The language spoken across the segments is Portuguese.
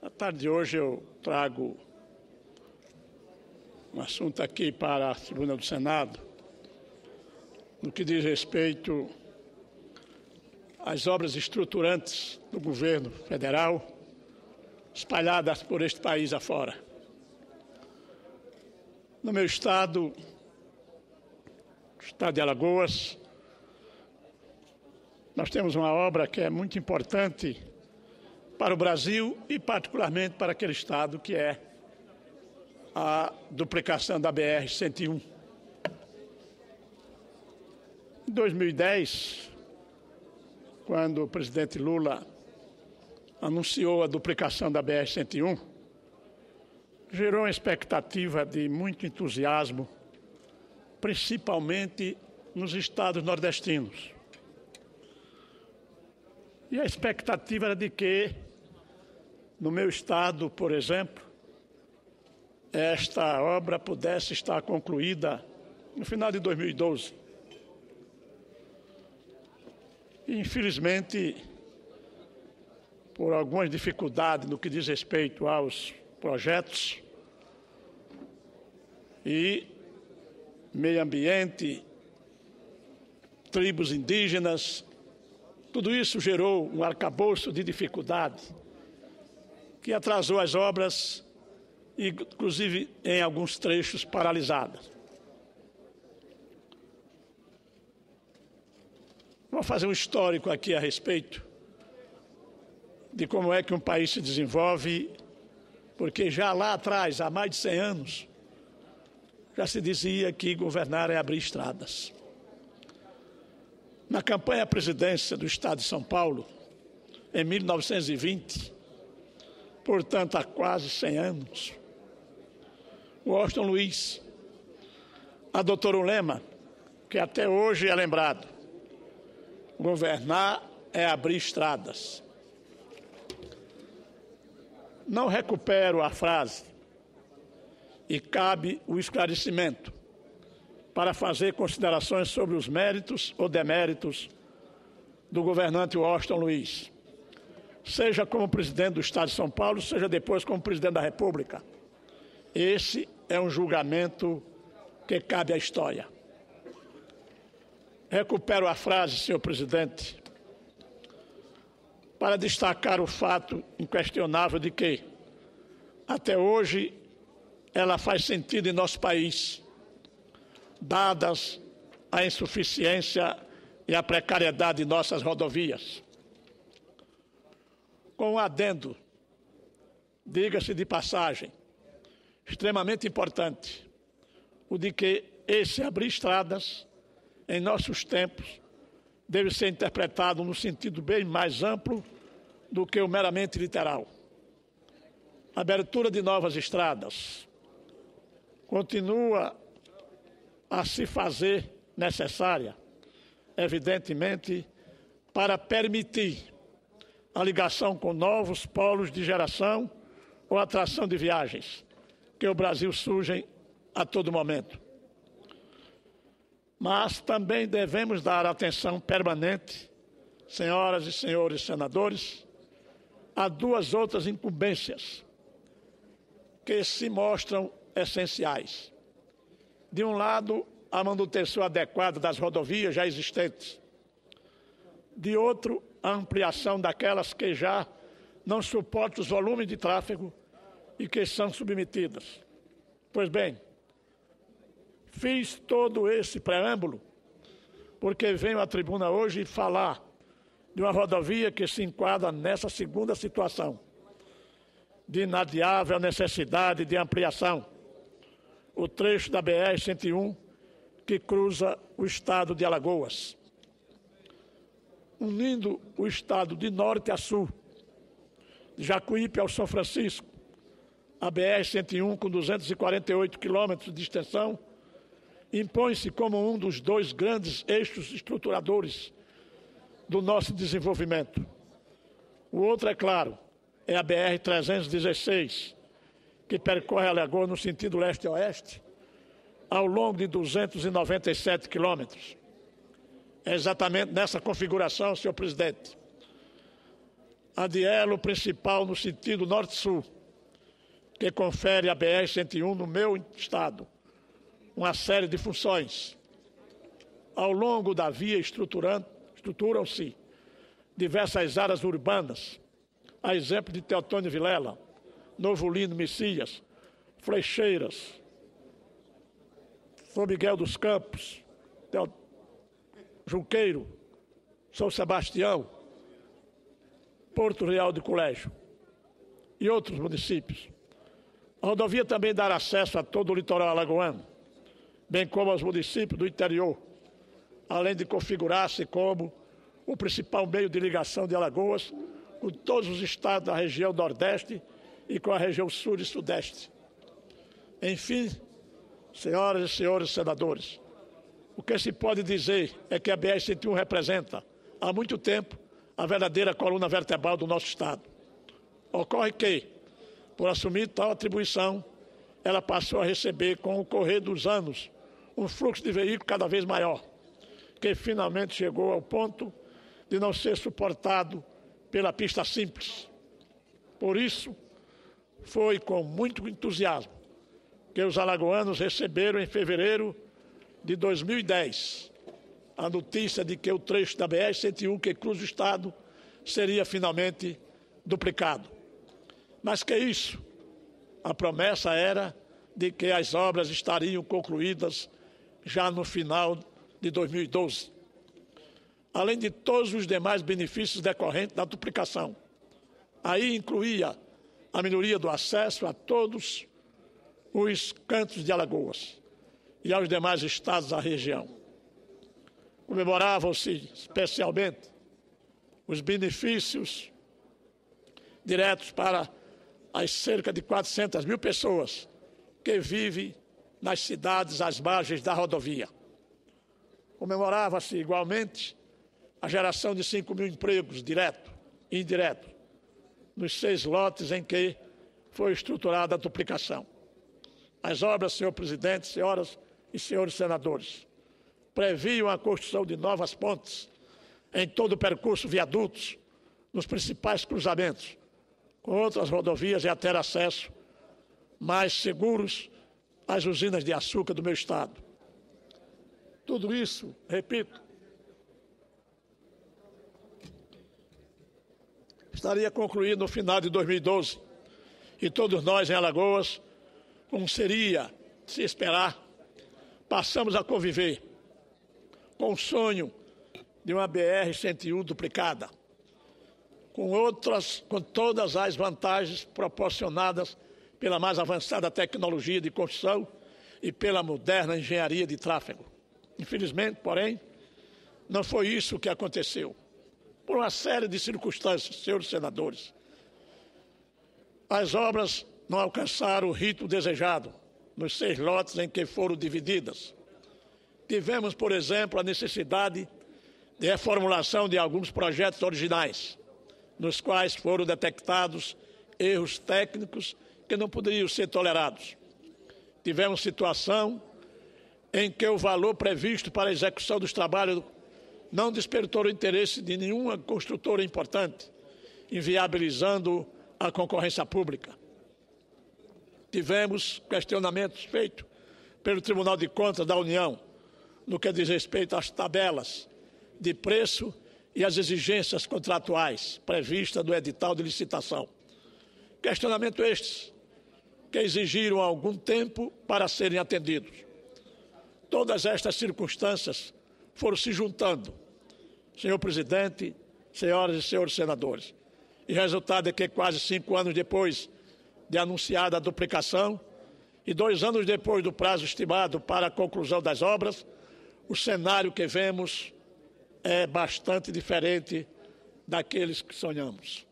Na tarde de hoje eu trago um assunto aqui para a tribuna do Senado, no que diz respeito às obras estruturantes do governo federal espalhadas por este país afora. No meu estado, o estado de Alagoas, nós temos uma obra que é muito importante para o Brasil e particularmente para aquele estado, que é a duplicação da BR-101. Em 2010, quando o presidente Lula anunciou a duplicação da BR-101, gerou uma expectativa de muito entusiasmo, principalmente nos estados nordestinos. E a expectativa era de que, no meu estado, por exemplo, esta obra pudesse estar concluída no final de 2012. E, infelizmente, por algumas dificuldades no que diz respeito aos projetos e meio ambiente, tribos indígenas, tudo isso gerou um arcabouço de dificuldade que atrasou as obras, inclusive em alguns trechos paralisadas. Vou fazer um histórico aqui a respeito de como é que um país se desenvolve, porque já lá atrás, há mais de 100 anos, já se dizia que governar é abrir estradas. Na campanha à presidência do Estado de São Paulo, em 1920, portanto há quase 100 anos, Washington Luiz adotou um lema que até hoje é lembrado: governar é abrir estradas. Não recupero a frase e cabe o esclarecimento para fazer considerações sobre os méritos ou deméritos do governante Washington Luiz, seja como presidente do Estado de São Paulo, seja depois como presidente da República. Esse é um julgamento que cabe à história. Recupero a frase, senhor presidente, para destacar o fato inquestionável de que, até hoje, ela faz sentido em nosso país, dadas a insuficiência e a precariedade de nossas rodovias. Com um adendo, diga-se de passagem, extremamente importante, o de que esse abrir estradas, em nossos tempos, deve ser interpretado no sentido bem mais amplo do que o meramente literal. A abertura de novas estradas continua a se fazer necessária, evidentemente, para permitir a ligação com novos polos de geração ou atração de viagens, que o Brasil surgem a todo momento. Mas também devemos dar atenção permanente, senhoras e senhores senadores, a duas outras incumbências que se mostram essenciais. De um lado, a manutenção adequada das rodovias já existentes. De outro, a ampliação daquelas que já não suportam os volumes de tráfego e que são submetidas. Pois bem, fiz todo esse preâmbulo porque venho à tribuna hoje falar de uma rodovia que se enquadra nessa segunda situação, de inadiável necessidade de ampliação, o trecho da BR-101 que cruza o estado de Alagoas, unindo o estado de norte a sul, de Jacuípe ao São Francisco. A BR-101, com 248 quilômetros de extensão, impõe-se como um dos dois grandes eixos estruturadores do nosso desenvolvimento. O outro, é claro, é a BR-316, que percorre Alagoas no sentido leste-oeste, ao longo de 297 quilômetros. É exatamente nessa configuração, senhor presidente, a de elo principal no sentido norte-sul, que confere à BR-101 no meu estado uma série de funções. Ao longo da via estruturam-se diversas áreas urbanas, a exemplo de Teotônio Vilela, Novo Lindo, Messias, Flecheiras, São Miguel dos Campos, Junqueiro, São Sebastião, Porto Real de Colégio e outros municípios. A rodovia também dará acesso a todo o litoral alagoano, bem como aos municípios do interior, além de configurar-se como o principal meio de ligação de Alagoas com todos os estados da região Nordeste e com a região Sul e Sudeste. Enfim, senhoras e senhores senadores, o que se pode dizer é que a BR-101 representa, há muito tempo, a verdadeira coluna vertebral do nosso estado. Ocorre que, por assumir tal atribuição, ela passou a receber, com o correr dos anos, um fluxo de veículos cada vez maior, que finalmente chegou ao ponto de não ser suportado pela pista simples. Por isso, foi com muito entusiasmo que os alagoanos receberam em fevereiro de 2010 a notícia de que o trecho da BR-101 que cruza o estado seria finalmente duplicado. Mas que isso? A promessa era de que as obras estariam concluídas já no final de 2012. Além de todos os demais benefícios decorrentes da duplicação. Aí incluía a melhoria do acesso a todos os cantos de Alagoas e aos demais estados da região. Comemoravam-se especialmente os benefícios diretos para as cerca de 400 mil pessoas que vivem nas cidades às margens da rodovia. Comemorava-se igualmente a geração de 5 mil empregos direto e indireto nos 6 lotes em que foi estruturada a duplicação. As obras, senhor presidente, senhoras e senhores senadores, previam a construção de novas pontes em todo o percurso viadutos, nos principais cruzamentos, com outras rodovias e até acesso mais seguros às usinas de açúcar do meu estado. Tudo isso, repito, estaria concluído no final de 2012 e todos nós em Alagoas, como seria se esperar, passamos a conviver com o sonho de uma BR-101 duplicada, com todas as vantagens proporcionadas pela mais avançada tecnologia de construção e pela moderna engenharia de tráfego. Infelizmente, porém, não foi isso que aconteceu. Por uma série de circunstâncias, senhores senadores, as obras não alcançaram o ritmo desejado nos 6 lotes em que foram divididas. Tivemos, por exemplo, a necessidade de reformulação de alguns projetos originais, nos quais foram detectados erros técnicos que não poderiam ser tolerados. Tivemos situação em que o valor previsto para a execução dos trabalhos não despertou o interesse de nenhuma construtora importante, inviabilizando a concorrência pública. Tivemos questionamentos feitos pelo Tribunal de Contas da União, no que diz respeito às tabelas de preço e às exigências contratuais previstas no edital de licitação. Questionamentos estes que exigiram algum tempo para serem atendidos. Todas estas circunstâncias foram se juntando, senhor presidente, senhoras e senhores senadores. E o resultado é que quase 5 anos depois de anunciada a duplicação e 2 anos depois do prazo estimado para a conclusão das obras, o cenário que vemos é bastante diferente daqueles que sonhamos.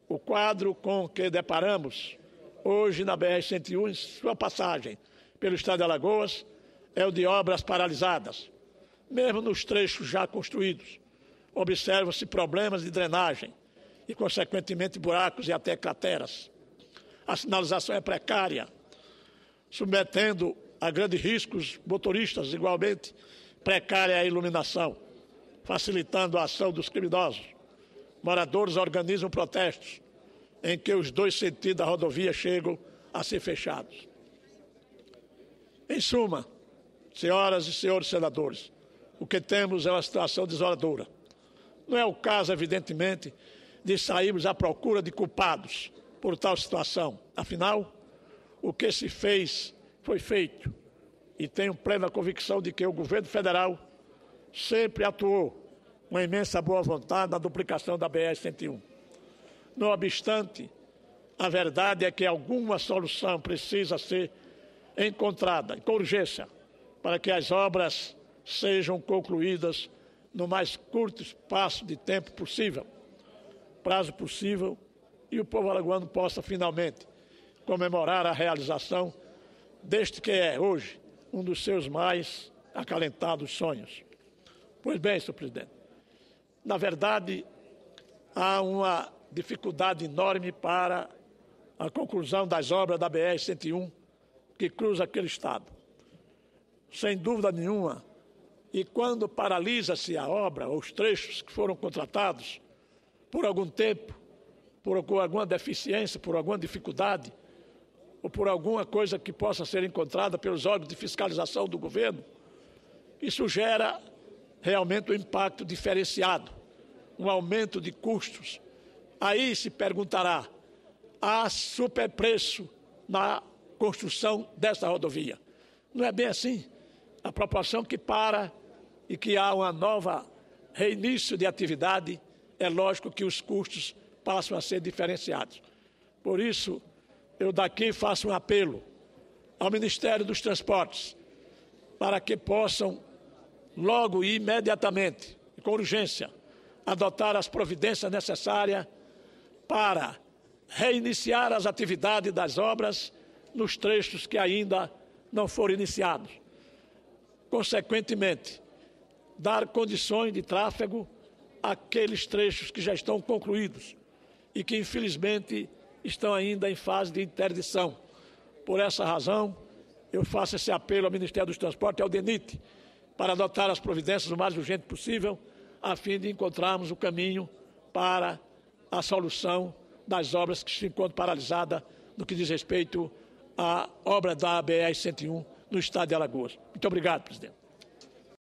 O quadro com que deparamos hoje na BR-101, em sua passagem pelo estado de Alagoas, é o de obras paralisadas. Mesmo nos trechos já construídos, observam-se problemas de drenagem e, consequentemente, buracos e até crateras. A sinalização é precária, submetendo a grandes riscos motoristas, igualmente precária a iluminação, facilitando a ação dos criminosos, moradores organizam protestos em que os dois sentidos da rodovia chegam a ser fechados. Em suma, senhoras e senhores senadores, o que temos é uma situação desoladora. Não é o caso, evidentemente, de sairmos à procura de culpados por tal situação. Afinal, o que se fez foi feito e tenho plena convicção de que o governo federal sempre atuou com imensa boa vontade na duplicação da BR-101. Não obstante, a verdade é que alguma solução precisa ser encontrada com urgência para que as obras sejam concluídas no mais curto espaço de tempo possível, prazo possível, e o povo alagoano possa finalmente comemorar a realização deste que é hoje um dos seus mais acalentados sonhos. Pois bem, senhor presidente, na verdade, há uma dificuldade enorme para a conclusão das obras da BR-101 que cruza aquele estado. Sem dúvida nenhuma, e quando paralisa-se a obra, ou os trechos que foram contratados, por algum tempo, por alguma deficiência, por alguma dificuldade, ou por alguma coisa que possa ser encontrada pelos órgãos de fiscalização do governo, isso gera realmente um impacto diferenciado, um aumento de custos. Aí se perguntará, há superpreço na construção dessa rodovia? Não é bem assim. A proporção que para e que há uma nova reinício de atividade, é lógico que os custos passam a ser diferenciados. Por isso, eu daqui faço um apelo ao Ministério dos Transportes para que possam logo e imediatamente, com urgência, adotar as providências necessárias para reiniciar as atividades das obras nos trechos que ainda não foram iniciados. Consequentemente, dar condições de tráfego àqueles trechos que já estão concluídos e que, infelizmente, estão ainda em fase de interdição. Por essa razão, eu faço esse apelo ao Ministério dos Transportes e ao DENIT para adotar as providências o mais urgente possível, a fim de encontrarmos o caminho para a solução das obras que se encontram paralisadas no que diz respeito à obra da BR-101 no estado de Alagoas. Muito obrigado, presidente.